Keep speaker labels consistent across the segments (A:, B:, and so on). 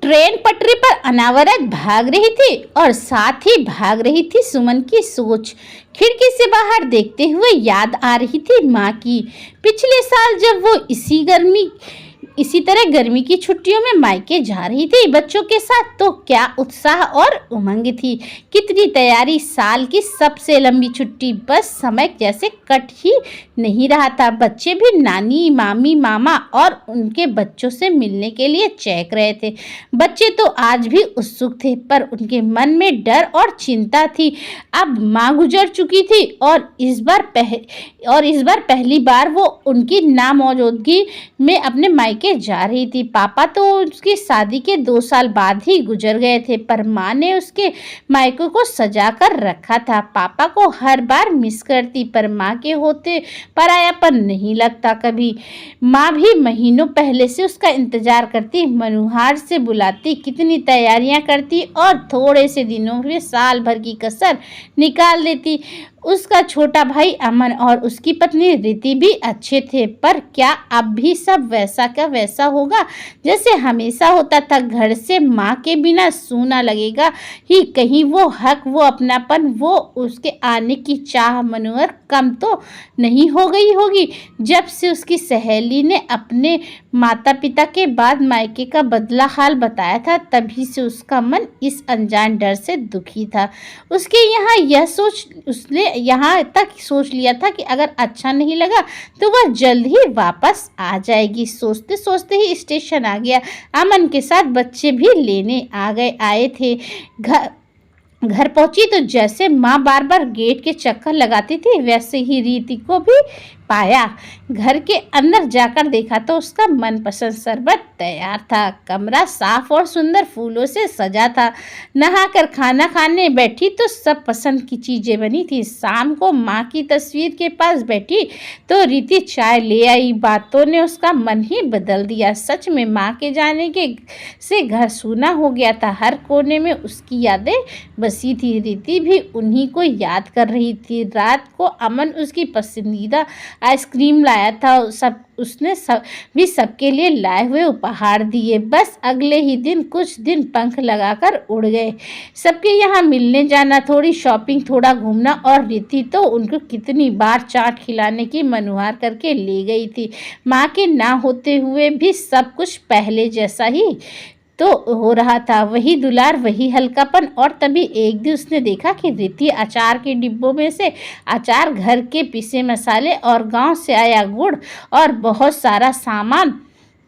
A: Train पटरी पर अनावरत भाग रही थी और साथ ही भाग रही थी सुमन की सोच। खिड़की से बाहर देखते हुए याद आ रही थी माँ की। पिछले साल जब वो इसी तरह गर्मी की छुट्टियों में मायके जा रही थी बच्चों के साथ, तो क्या उत्साह और उमंग थी। कितनी तैयारी, साल की सबसे लंबी छुट्टी, बस समय जैसे कट ही नहीं रहा था। बच्चे भी नानी, मामी, मामा और उनके बच्चों से मिलने के लिए चहक रहे थे। बच्चे तो आज भी उत्सुक थे, पर उनके मन में डर और चिंता थी। अब माँ गुजर चुकी थी और इस बार पहली बार वो उनकी नामौजूदगी में अपने मायके जा रही थी। पापा तो उसकी शादी के 2 साल बाद ही गुजर गए थे, पर माँ ने उसके मायके को सजा कर रखा था। पापा को हर बार मिस करती, पर माँ के होते परायापन नहीं लगता कभी। माँ भी महीनों पहले से उसका इंतजार करती, मनुहार से बुलाती, कितनी तैयारियां करती और थोड़े से दिनों में साल भर की कसर निकाल देती। उसका छोटा भाई अमन और उसकी पत्नी रीति भी अच्छे थे, पर क्या अब भी सब वैसा का वैसा होगा जैसे हमेशा होता था। घर से माँ के बिना सूना लगेगा ही। कहीं वो हक, वो अपनापन, वो उसके आने की चाह मनोहर कम तो नहीं हो गई होगी। जब से उसकी सहेली ने अपने माता पिता के बाद मायके का बदला हाल बताया था, तभी से उसका मन इस अनजान डर से दुखी था। उसने यहाँ तक सोच लिया था कि अगर अच्छा नहीं लगा तो वह जल्द ही वापस आ जाएगी। सोचते सोचते ही स्टेशन आ गया। अमन के साथ बच्चे भी लेने आए थे। घर पहुंची तो जैसे माँ बार बार गेट के चक्कर लगाती थी, वैसे ही रीति को भी पाया। घर के अंदर जाकर देखा तो उसका मनपसंद शरबत तैयार था। कमरा साफ और सुंदर फूलों से सजा था। नहाकर खाना खाने बैठी तो सब पसंद की चीजें बनी थी। शाम को माँ की तस्वीर के पास बैठी तो रीति चाय ले आई। बातों ने उसका मन ही बदल दिया। सच में माँ के जाने के से घर सूना हो गया था। हर कोने में उसकी यादें बसी थी। रीति भी उन्हीं को याद कर रही थी। रात को अमन उसकी पसंदीदा आइसक्रीम लाया था। उसने सबके लिए लाए हुए उपहार दिए। बस अगले ही दिन कुछ दिन पंख लगाकर उड़ गए। सबके यहाँ मिलने जाना, थोड़ी शॉपिंग, थोड़ा घूमना, और रीति तो उनको कितनी बार चाट खिलाने की मनुहार करके ले गई थी। माँ के ना होते हुए भी सब कुछ पहले जैसा ही तो हो रहा था। वही दुलार, वही हल्कापन। और तभी एक दिन उसने देखा कि रीति अचार के डिब्बों में से अचार, घर के पिसे मसाले और गांव से आया गुड़ और बहुत सारा सामान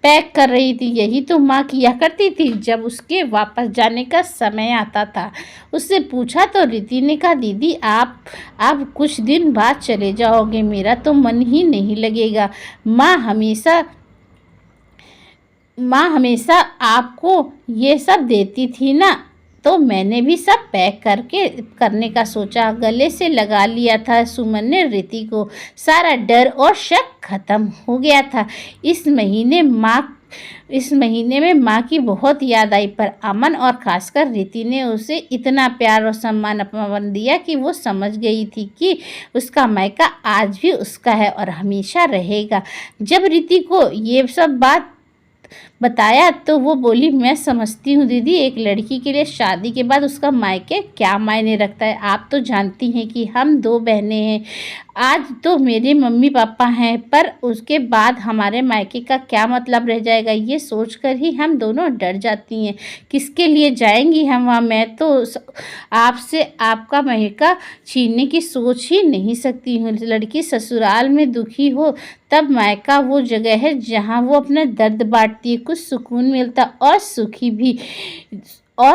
A: पैक कर रही थी। यही तो माँ किया करती थी जब उसके वापस जाने का समय आता था। उससे पूछा तो रीति ने कहा, दीदी आप अब कुछ दिन बाद चले जाओगे, मेरा तो मन ही नहीं लगेगा। माँ हमेशा आपको ये सब देती थी ना, तो मैंने भी सब पैक करने का सोचा। गले से लगा लिया था सुमन ने रीति को। सारा डर और शक खत्म हो गया था। इस महीने में माँ की बहुत याद आई, पर अमन और खासकर रीति ने उसे इतना प्यार और सम्मान अपमान दिया कि वो समझ गई थी कि उसका मायका आज भी उसका है और हमेशा रहेगा। जब रीति को ये सब बात बताया तो वो बोली, मैं समझती हूँ दीदी, एक लड़की के लिए शादी के बाद उसका मायके क्या मायने रखता है। आप तो जानती हैं कि हम 2 बहनें हैं। आज तो मेरे मम्मी पापा हैं, पर उसके बाद हमारे मायके का क्या मतलब रह जाएगा, ये सोचकर ही हम दोनों डर जाती हैं। किसके लिए जाएंगी हम वहाँ। मैं तो आपसे आपका मायका छीनने की सोच ही नहीं सकती हूँ। लड़की ससुराल में दुखी हो तब मायका वो जगह है जहाँ वो अपना दर्द बांटती है, कुछ सुकून मिलता और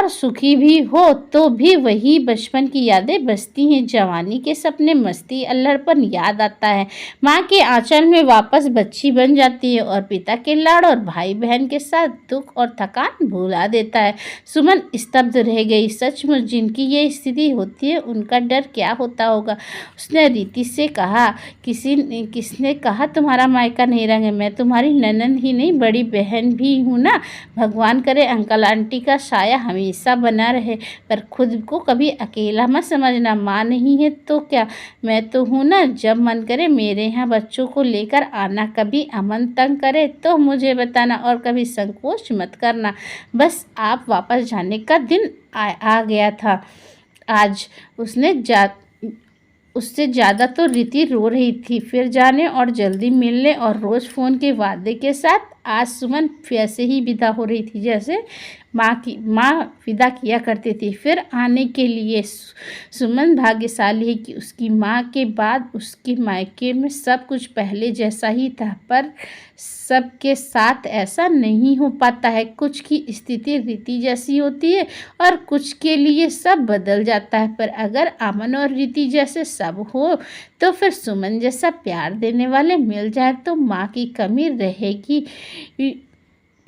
A: सुखी भी हो तो भी वही बचपन की यादें बसती हैं। जवानी के सपने, मस्ती, अल्हड़पन याद आता है। माँ के आंचल में वापस बच्ची बन जाती है और पिता के लाड़ और भाई बहन के साथ दुख और थकान भुला देता है। सुमन स्तब्ध रह गई। सचमुच जिनकी ये स्थिति होती है उनका डर क्या होता होगा। उसने रीति से कहा, किसने कहा तुम्हारा मायका नहीं रंगे। मैं तुम्हारी ननद ही नहीं, बड़ी बहन भी हूँ ना। भगवान करे अंकल आंटी का साया हमेशा बना रहे, पर खुद को कभी अकेला मत समझना। माँ नहीं है तो क्या, मैं तो हूँ ना। जब मन करे मेरे यहाँ बच्चों को लेकर आना। कभी अमन तंग करे तो मुझे बताना और कभी संकोच मत करना। बस आप वापस जाने का दिन आ गया था आज। उससे ज़्यादा तो रीति रो रही थी। फिर जाने और जल्दी मिलने और रोज़ फ़ोन के वादे के साथ आज सुमन वैसे ही विदा हो रही थी जैसे माँ विदा किया करती थी। फिर आने के लिए सुमन भाग्यशाली है कि उसकी माँ के बाद उसके मायके में सब कुछ पहले जैसा ही था, पर सबके साथ ऐसा नहीं हो पाता है। कुछ की स्थिति रीति जैसी होती है और कुछ के लिए सब बदल जाता है। पर अगर अमन और रीति जैसे सब हो तो फिर सुमन जैसा प्यार देने वाले मिल जाए तो माँ की कमी रहेगी,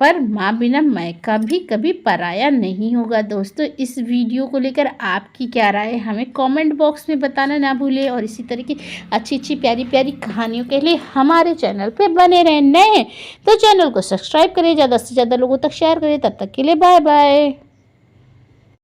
A: पर माँ बिना मायका भी कभी पराया नहीं होगा। दोस्तों, इस वीडियो को लेकर आपकी क्या राय है हमें कमेंट बॉक्स में बताना ना भूलें और इसी तरह की अच्छी अच्छी प्यारी प्यारी कहानियों के लिए हमारे चैनल पे बने रहें। नए हैं तो चैनल को सब्सक्राइब करें, ज़्यादा से ज़्यादा लोगों तक शेयर करें। तब तक के लिए बाय बाय।